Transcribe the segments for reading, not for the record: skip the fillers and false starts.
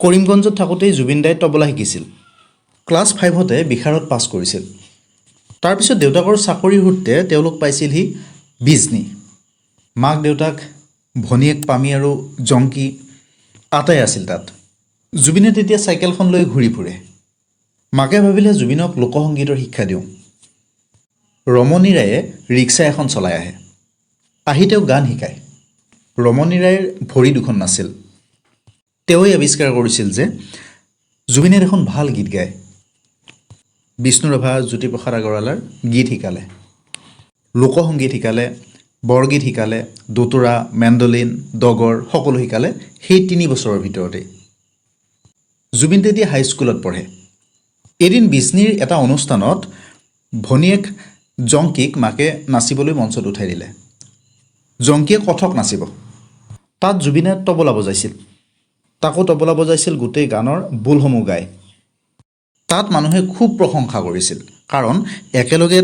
কৰিমগঞ্জত থাকোঁতেই জুবিন দাই তবলা শিকিছিল। ক্লাছ 5তে বিশাৰত পাছ কৰিছিল। তাৰপিছত দেউতাকৰ চাকৰিৰ সূত্ৰে তেওঁলোক পাইছিলহি বিজনী। মাক দেউতাক ভনীয়েক পামী আৰু জংকী আটাই আছিল তাত। জুবিনে তেতিয়া চাইকেলখন লৈ ঘূৰি ফুৰে। মাকে ভাবিলে জুবিনক লোকসংগীতৰ শিক্ষা দিওঁ। ৰমণী ৰায়ে ৰিক্সা এখন চলাই আহে। আহি তেওঁ গান শিকায়। ৰমণী ৰায়ৰ ভৰি দুখন নাছিল। তেওঁই আৱিষ্কাৰ কৰিছিল যে জুবিনে দেখোন ভাল গীত গায়। বিষ্ণুৰাভা জ্যোতিপ্ৰসাদ আগৰৱালাৰ গীত শিকালে, লোকসংগীত শিকালে, বৰগীত শিকালে, দোতোৰা, মেণ্ডলিন, ডগৰ সকলো শিকালে সেই 3 বছৰৰ ভিতৰতেই। জুবিন তেতিয়া হাইস্কুলত পঢ়ে। এদিন বিজনীৰ এটা অনুষ্ঠানত ভনীয়েক জংকীক মাকে নাচিবলৈ মঞ্চত উঠাই দিলে। জংকীয়ে কথক নাচিব। তাত জুবিনে তবলা বজাইছিল। তাকো তবলা বজাইছিল গোটেই গানৰ বোলসমূহ গাই। তাত মানুহে খুব প্ৰশংসা কৰিছিল, কাৰণ একেলগে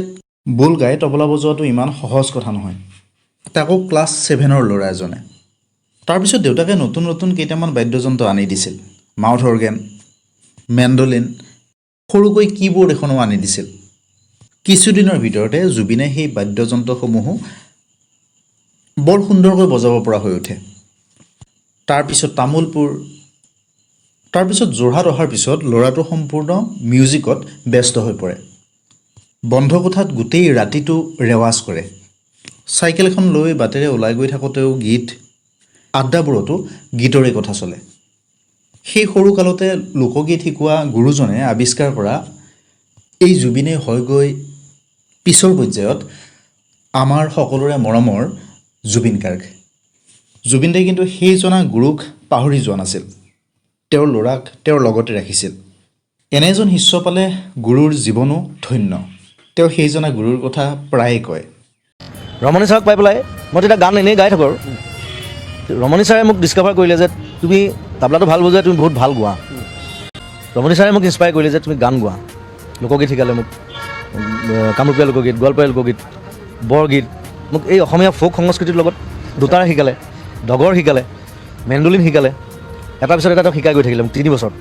বোল গাই তবলা বজোৱাটো ইমান সহজ কথা নহয়। তাকো ক্লাছ 7ৰ ল'ৰা এজনে। তাৰপিছত দেউতাকে নতুন নতুন কেইটামান বাদ্যযন্ত্ৰ আনি দিছিল। মাউথ অৰ্গেন, মেণ্ডলিন, সৰুকৈ কীবোৰ্ড এখনো আনি দিছিল। কিছুদিনৰ ভিতৰতে জুবিনে সেই বাদ্যযন্ত্ৰসমূহো বৰ সুন্দৰকৈ বজাব পৰা হৈ উঠে। তাৰপিছত তামোলপুৰ, তাৰপিছত যোৰহাট অহাৰ পিছত ল'ৰাটো সম্পূৰ্ণ মিউজিকত ব্যস্ত হৈ পৰে। বন্ধ কোঠাত গোটেই ৰাতিটো ৰেৱাজ কৰে। চাইকেল এখন লৈ বাটেৰে ওলাই গৈ থাকোঁতেও গীত, আড্ডাবোৰতো গীতৰে কথা চলে। সেই সৰুকালতে লোকগীত শিকোৱা গুৰুজনে আৱিষ্কাৰ কৰা এই জুবিনেই হয়গৈ পিছৰ পৰ্যায়ত আমাৰ সকলোৰে মৰমৰ জুবিন গাৰ্গ। জুবিন দাই কিন্তু সেইজনা গুৰুক পাহৰি যোৱা নাছিল। তেওঁৰ ল'ৰাক তেওঁৰ লগতে ৰাখিছিল। এনে এজন শিষ্য পালে গুৰুৰ জীৱনো ধন্য। তেওঁ সেইজনা গুৰুৰ কথা প্ৰায়ে কয়। ৰমণী ছাৰক পাই পেলাই মই তেতিয়া গান এনেই গাই থাকোঁ আৰু ৰমণী ছাৰে মোক ডিছকাভাৰ কৰিলে যে তুমি তাবলাটো ভাল বজোৱা, তুমি বহুত ভাল গোৱা। ৰমণী ছাৰে মোক ইনস্পায়াৰ কৰিলে যে তুমি গান গোৱা। লোকগীত শিকালে মোক, কামৰূপীয়া লোকগীত, গোৱালপাৰীয়া লোকগীত, বৰগীত, মোক এই অসমীয়া ফ'ক সংস্কৃতিৰ লগত দোতাৰা শিকালে, ডগৰ শিকালে, মেণ্ডলিন শিকালে। এটাৰ পিছত এটা তেওঁ শিকাই গৈ থাকিলে মোক 3 বছৰ।